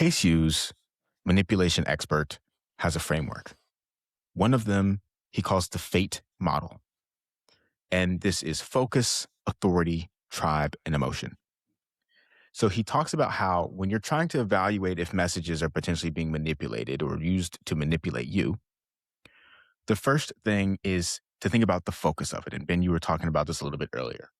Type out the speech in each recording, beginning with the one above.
Chase Hughes, manipulation expert, has a framework. One of them he calls the FATE model. And this is focus, authority, tribe, and emotion. So he talks about how when you're trying to evaluate if messages are potentially being manipulated or used to manipulate you, the first thing is to think about the focus of it. And Ben, you were talking about this a little bit earlier.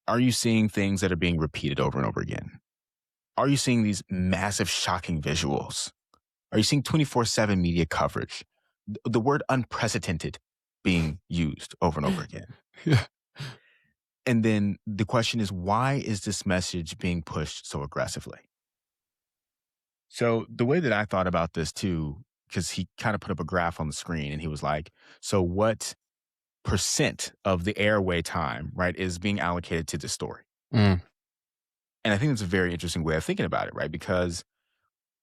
Are you seeing things that are being repeated over and over again? Are you seeing these massive, shocking visuals? Are you seeing 24/7 media coverage? The word unprecedented being used over and over again. Yeah. And then the question is, why is this message being pushed so aggressively? So the way that I thought about this too, because he kind of put up a graph on the screen and he was like, so what percent of the airway time, right, is being allocated to this story? Mm. And I think it's a very interesting way of thinking about it, right? Because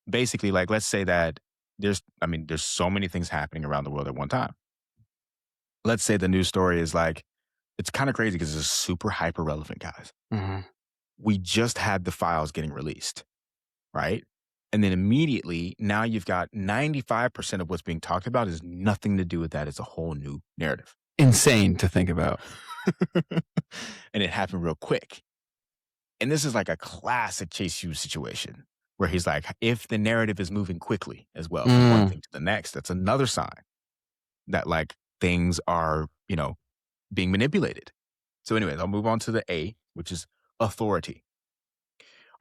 basically, like, let's say that there's so many things happening around the world at one time. Let's say the news story is like, it's kind of crazy because it's super hyper relevant, guys. Mm-hmm. We just had the files getting released, right? And then immediately, now you've got 95% of what's being talked about is nothing to do with that. It's a whole new narrative. Insane to think about. And it happened real quick. And this is like a classic Chase Hughes situation where he's like, if the narrative is moving quickly as well, from one thing to the next, that's another sign that like things are, being manipulated. So anyways, I'll move on to the A, which is authority.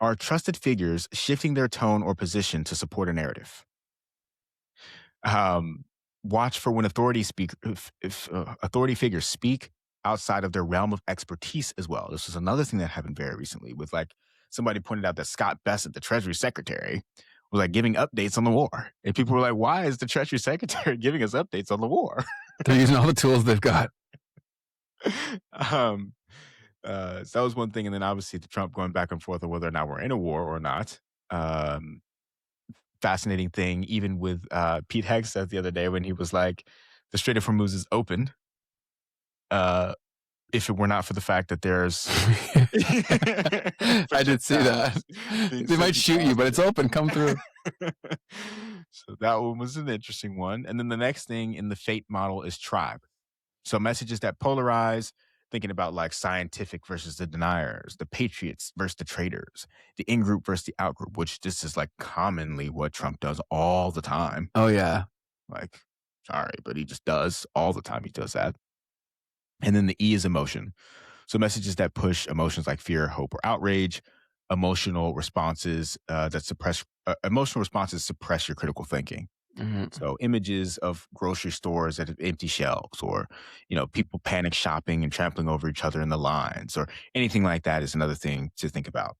Are trusted figures shifting their tone or position to support a narrative? Watch for when authority figures speak outside of their realm of expertise as well. This is another thing that happened very recently with like somebody pointed out that Scott Bessent, the Treasury Secretary, was like giving updates on the war. And people were like, why is the Treasury Secretary giving us updates on the war? They're using all the tools they've got. So that was one thing. And then obviously the Trump going back and forth on whether or not we're in a war or not. Fascinating thing, even with Pete Hegseth the other day when he was like, the Strait of Hormuz is open. If it were not for the fact that there's... I did see that. They might shoot you, but it's open. Come through. So that one was an interesting one. And then the next thing in the FATE model is tribe. So messages that polarize, thinking about like scientific versus the deniers, the patriots versus the traitors, the in-group versus the out-group, which this is like commonly what Trump does all the time. Oh, yeah. Like, sorry, but he just does all the time. He does that. And then the E is emotion. So messages that push emotions like fear, hope, or outrage, emotional responses suppress your critical thinking. Mm-hmm. So images of grocery stores that have empty shelves, or people panic shopping and trampling over each other in the lines, or anything like that is another thing to think about.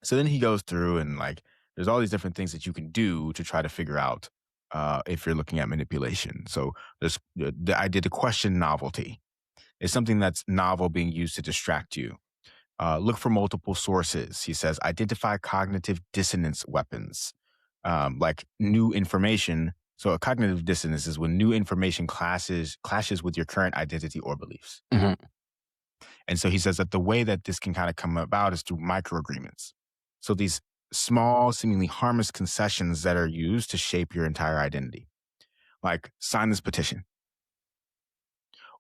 So then he goes through and like there's all these different things that you can do to try to figure out if you're looking at manipulation. So I did the question novelty. It's something that's novel being used to distract you. Look for multiple sources. He says, identify cognitive dissonance weapons, like new information. So a cognitive dissonance is when new information clashes with your current identity or beliefs. Mm-hmm. And so he says that the way that this can kind of come about is through microagreements. So these small, seemingly harmless concessions that are used to shape your entire identity. Like sign this petition.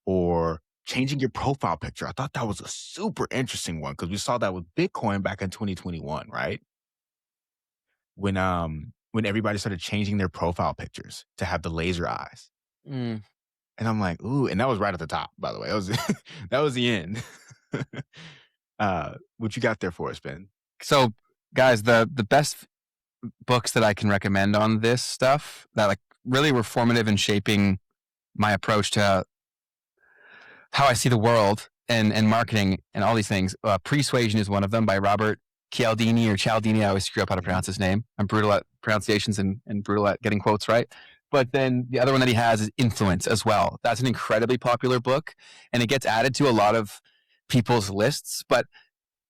Or changing your profile picture. I thought that was a super interesting one because we saw that with Bitcoin back in 2021, right? When everybody started changing their profile pictures to have the laser eyes. Mm. And I'm like, ooh, and that was right at the top, by the way. That was the end. What you got there for us, Ben? So, guys, the best books that I can recommend on this stuff that like really were formative in shaping my approach to how I see the world and marketing and all these things. Persuasion is one of them by Robert Cialdini or Cialdini. I always screw up how to pronounce his name. I'm brutal at pronunciations and brutal at getting quotes right. But then the other one that he has is Influence as well. That's an incredibly popular book, and it gets added to a lot of people's lists. But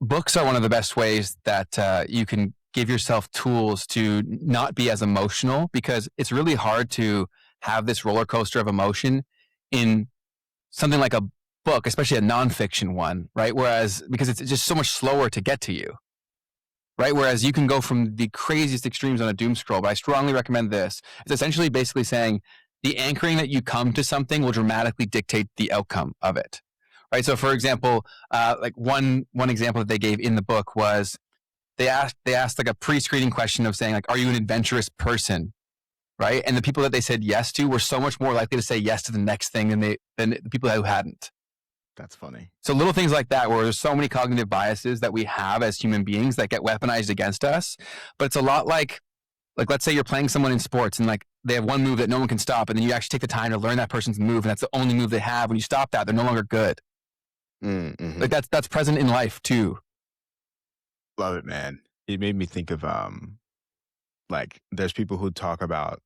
books are one of the best ways that you can give yourself tools to not be as emotional, because it's really hard to have this roller coaster of emotion in something like a book, especially a nonfiction one, right? Whereas, because it's just so much slower to get to you. right? Whereas you can go from the craziest extremes on a doom scroll, but I strongly recommend this. It's essentially basically saying the anchoring that you come to something will dramatically dictate the outcome of it, right? So, for example, like one example that they gave in the book was they asked like a pre-screening question of saying like, are you an adventurous person? Right. And the people that they said yes to were so much more likely to say yes to the next thing than the people who hadn't. That's funny. So little things like that, where there's so many cognitive biases that we have as human beings that get weaponized against us. But it's a lot like let's say you're playing someone in sports and like they have one move that no one can stop, and then you actually take the time to learn that person's move, and that's the only move they have. When you stop that, they're no longer good. Mm-hmm. Like that's present in life too. Love it, man. It made me think of like there's people who talk about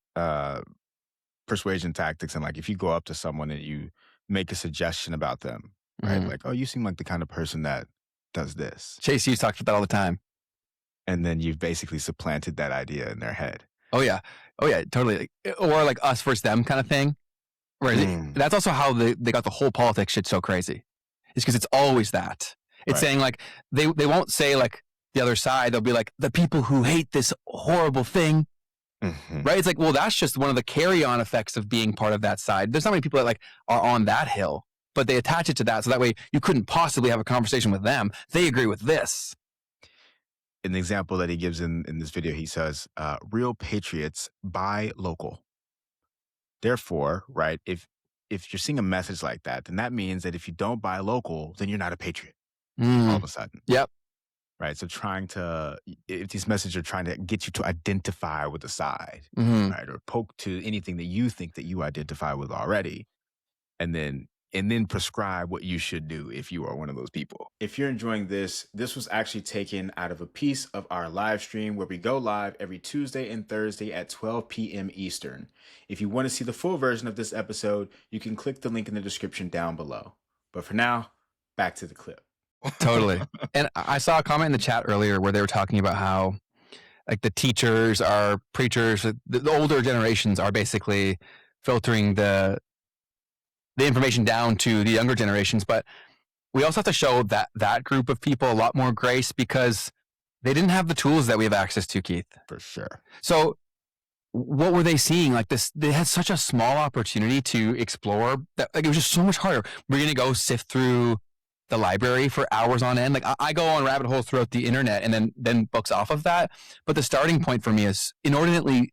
persuasion tactics, and like if you go up to someone and you make a suggestion about them, right? Like, oh, you seem like the kind of person that does this. Chase Hughes talks about that all the time. And then you've basically supplanted that idea in their head. Oh yeah, totally. Or like us versus them kind of thing. Right. That's also how they got the whole politics shit so crazy. It's because it's always that. It's Right. saying like they won't say like the other side. They'll be like the people who hate this horrible thing. Mm-hmm. Right. It's like, well, that's just one of the carry-on effects of being part of that side. There's not many people that like are on that hill, but they attach it to that. So that way you couldn't possibly have a conversation with them. They agree with this. An example that he gives in this video, he says, real patriots buy local. Therefore, right, if you're seeing a message like that, then that means that if you don't buy local, then you're not a patriot all of a sudden. Yep. Right. So if these messages are trying to get you to identify with the side, Mm-hmm. right, or poke to anything that you think that you identify with already, and then prescribe what you should do if you are one of those people. If you're enjoying this was actually taken out of a piece of our live stream where we go live every Tuesday and Thursday at 12 p.m. Eastern. If you want to see the full version of this episode, you can click the link in the description down below. But for now, back to the clip. Totally. And I saw a comment in the chat earlier where they were talking about how like the teachers are preachers, the older generations are basically filtering the information down to the younger generations. But we also have to show that group of people a lot more grace because they didn't have the tools that we have access to, Keith. For sure. So what were they seeing? Like this, they had such a small opportunity to explore that. Like it was just so much harder. We're going to go sift through the library for hours on end. Like I go on rabbit holes throughout the internet and then books off of that. But the starting point for me is inordinately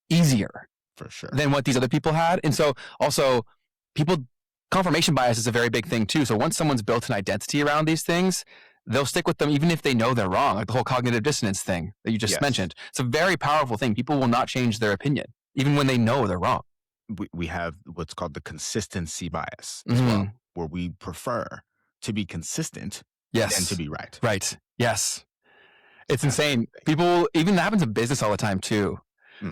easier For sure. than what these other people had. And so also confirmation bias is a very big thing too. So once someone's built an identity around these things, they'll stick with them even if they know they're wrong. Like the whole cognitive dissonance thing that you just mentioned. It's a very powerful thing. People will not change their opinion, even when they know they're wrong. We have what's called the consistency bias as well, where we prefer to be consistent than to be right. Right. Yes. It's insane. People, even that happens in business all the time too,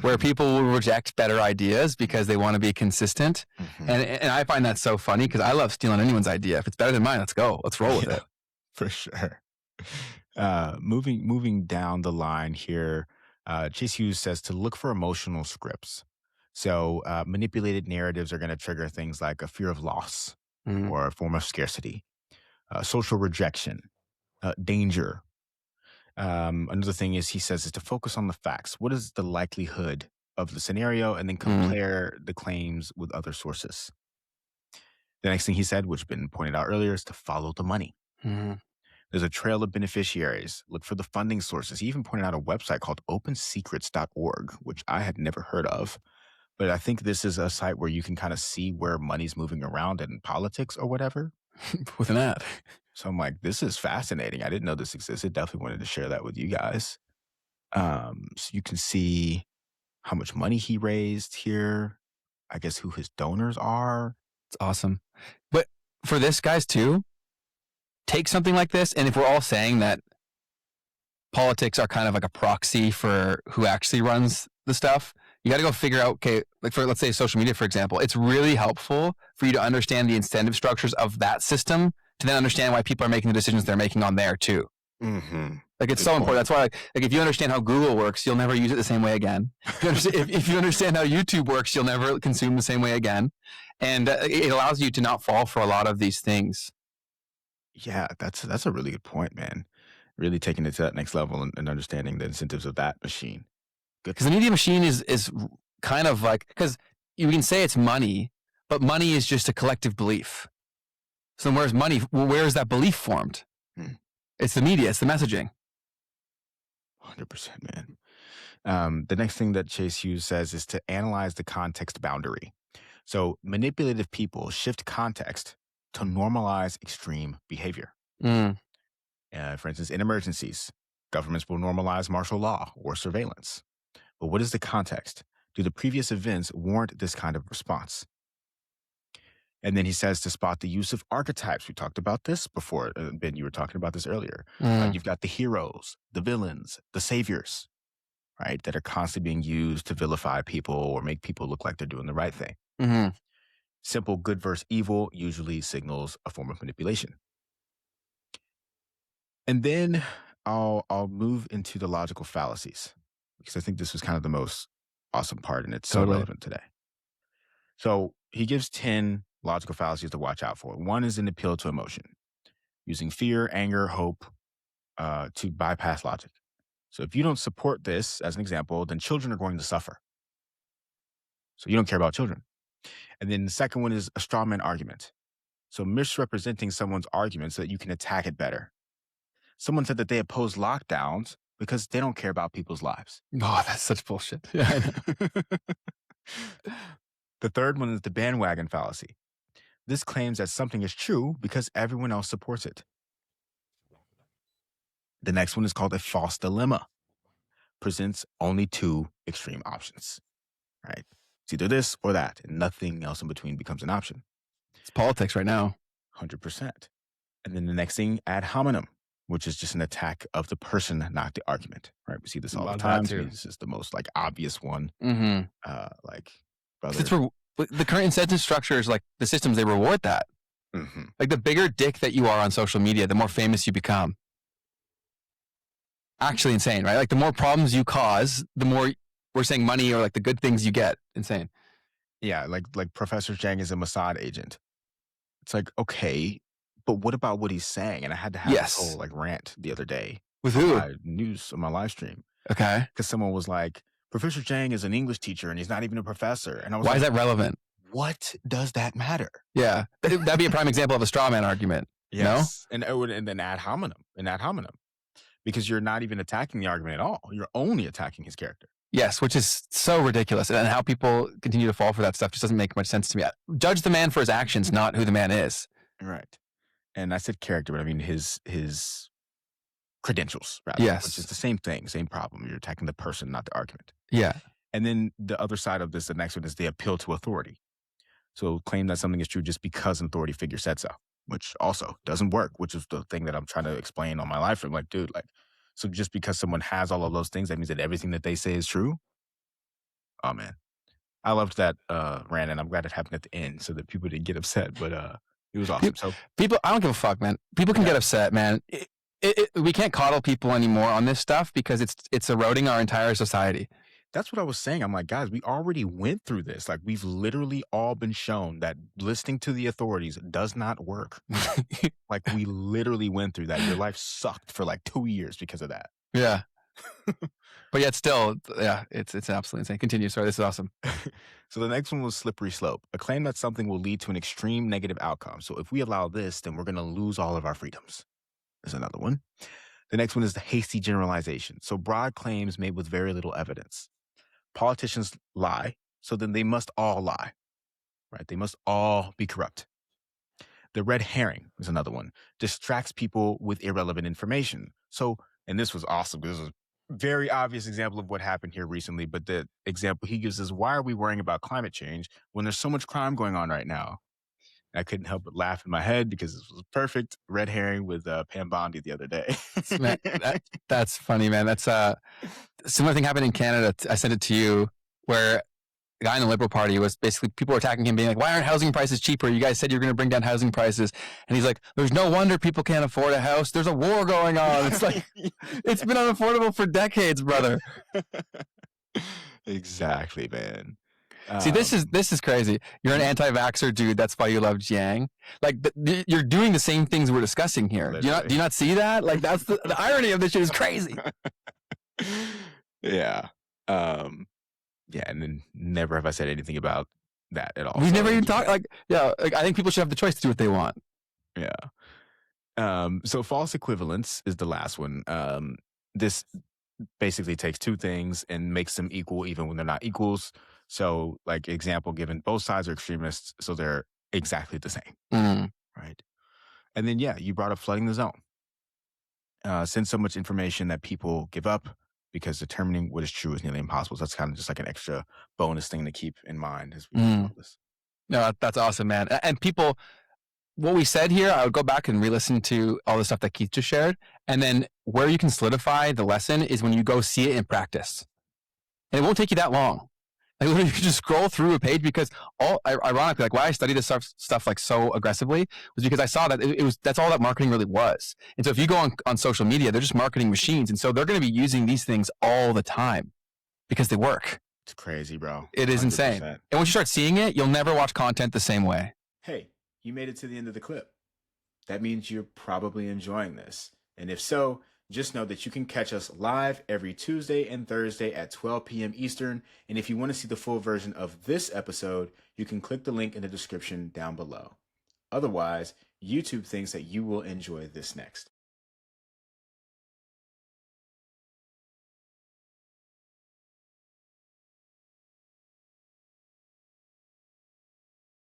where people will reject better ideas because they want to be consistent. And I find that so funny because I love stealing anyone's idea. If it's better than mine, let's go. Let's roll with it. For sure. Moving down the line here, Chase Hughes says to look for emotional scripts. So manipulated narratives are going to trigger things like a fear of loss or a form of scarcity, social rejection, danger. Another thing is, he says, is to focus on the facts. What is the likelihood of the scenario? And then compare the claims with other sources. The next thing he said, which has been pointed out earlier, is to follow the money. There's a trail of beneficiaries. Look for the funding sources. He even pointed out a website called opensecrets.org, which I had never heard of. But I think this is a site where you can kind of see where money's moving around in politics or whatever. With an ad. So I'm like, this is fascinating. I didn't know this existed. Definitely wanted to share that with you guys. So you can see how much money he raised here. I guess who his donors are. It's awesome. But for this, guys, too, take something like this. And if we're all saying that politics are kind of like a proxy for who actually runs the stuff, you got to go figure out, okay, like for, let's say social media, for example, it's really helpful for you to understand the incentive structures of that system to then understand why people are making the decisions they're making on there too. Like it's so important. That's why, like if you understand how Google works, you'll never use it the same way again. If you understand how YouTube works, you'll never consume the same way again. And it allows you to not fall for a lot of these things. Yeah, that's a really good point, man. Really taking it to that next level and understanding the incentives of that machine. Because the media machine is kind of like, because you can say it's money, but money is just a collective belief. So where's money? Where is that belief formed? It's the media. It's the messaging. 100%, man. The next thing that Chase Hughes says is to analyze the context boundary. So manipulative people shift context to normalize extreme behavior. For instance, in emergencies, governments will normalize martial law or surveillance. But what is the context? Do the previous events warrant this kind of response? And then he says to spot the use of archetypes. We talked about this before. Ben, you were talking about this earlier. You've got the heroes, the villains, the saviors, right, that are constantly being used to vilify people or make people look like they're doing the right thing. Simple good versus evil usually signals a form of manipulation. And then I'll move into the logical fallacies, because I think this was kind of the most awesome part, and it's so relevant today. So he gives 10 logical fallacies to watch out for. One is an appeal to emotion, using fear, anger, hope to bypass logic. So if you don't support this, as an example, then children are going to suffer. So you don't care about children. And then the second one is a straw man argument. So misrepresenting someone's argument so that you can attack it better. Someone said that they oppose lockdowns because they don't care about people's lives. Oh, that's such bullshit. Yeah, I know. The third one is the bandwagon fallacy. This claims that something is true because everyone else supports it. The next one is called a false dilemma. Presents only two extreme options, right? It's either this or that, and nothing else in between becomes an option. It's politics right now. 100%. And then the next thing, ad hominem, which is just an attack of the person, not the argument, right? We see this all the time. To me, this is the most like obvious one. Like, brother. The current incentive structure is like the systems, they reward that. Like the bigger dick that you are on social media, the more famous you become. Actually insane, right? Like the more problems you cause, the more we're saying money or like the good things you get. Insane. Yeah, like Professor Zhang is a Mossad agent. It's like, okay, but what about what he's saying? And I had to have this whole like rant the other day. With who? On my live stream. Okay. Because someone was like, Professor Zhang is an English teacher and he's not even a professor. And I was Why is that relevant? What does that matter? Yeah. That'd be a prime example of a straw man argument. Yes. No? And then ad hominem. Because you're not even attacking the argument at all. You're only attacking his character. Yes, which is so ridiculous. And how people continue to fall for that stuff just doesn't make much sense to me. Judge the man for his actions, not who the man is. Right. And I said character, but I mean his credentials, rather. Yes. Which is the same thing, same problem. You're attacking the person, not the argument. Yeah. And then the other side of this, the next one is the appeal to authority. So claim that something is true just because an authority figure said so, which also doesn't work, which is the thing that I'm trying to explain on my live stream. Like, dude, like, so just because someone has all of those things, that means that everything that they say is true? Oh, man. I loved that rant, and I'm glad it happened at the end so that people didn't get upset, but it was awesome. So people, I don't give a fuck, man. People can get upset, man. We can't coddle people anymore on this stuff because it's eroding our entire society. That's what I was saying. I'm like, guys, we already went through this. Like, we've literally all been shown that listening to the authorities does not work. Like, we literally went through that. Your life sucked for like 2 years because of that. Yeah. But yet still, yeah, it's absolutely insane. Continue. Sorry, this is awesome. So the next one was slippery slope, a claim that something will lead to an extreme negative outcome. So if we allow this, then we're going to lose all of our freedoms. There's another one. The next one is the hasty generalization. So broad claims made with very little evidence. Politicians lie, so then they must all lie, right? They must all be corrupt. The red herring is another one. Distracts people with irrelevant information. So, and this was awesome. This was a very obvious example of what happened here recently, but the example he gives is, why are we worrying about climate change when there's so much crime going on right now? I couldn't help but laugh in my head because this was a perfect red herring with Pam Bondi the other day. Man, that's funny, man. That's a similar thing happened in Canada. I sent it to you, where the guy in the Liberal Party was basically, people were attacking him, being like, why aren't housing prices cheaper? You guys said you're going to bring down housing prices. And he's like, there's no wonder people can't afford a house. There's a war going on. It's like, it's been unaffordable for decades, brother. Exactly, man. See, this Um, is crazy. You're an anti-vaxxer, dude. That's why you love Jiang. Like you're doing the same things we're discussing here. literally. Do you not see that? Like that's the irony of this shit is crazy. Yeah. Yeah, and then never have I said anything about that at all. We've So never even thank you for talked. that. Like, yeah, like, I think people should have the choice to do what they want. Yeah. So false equivalence is the last one. This basically takes two things and makes them equal even when they're not equals. So, like example given, both sides are extremists, so they're exactly the same, right? And then yeah, you brought up flooding the zone. Send so much information that people give up because determining what is true is nearly impossible. So that's kind of just like an extra bonus thing to keep in mind as we do all this. No, that's awesome, man. And people, what we said here, I would go back and re-listen to all the stuff that Keith just shared. And then where you can solidify the lesson is when you go see it in practice. And it won't take you that long. Like literally, you can just scroll through a page because ironically, like why I studied this stuff like so aggressively was because I saw that it was, that's all that marketing really was. And so if you go on social media, they're just marketing machines. And so they're going to be using these things all the time because they work. It's crazy, bro. It is 100%. insane. And once you start seeing it, you'll never watch content the same way. Hey, you made it to the end of the clip. That means you're probably enjoying this. And if so, just know that you can catch us live every Tuesday and Thursday at 12 p.m. Eastern. And if you want to see the full version of this episode, you can click the link in the description down below. Otherwise, YouTube thinks that you will enjoy this next.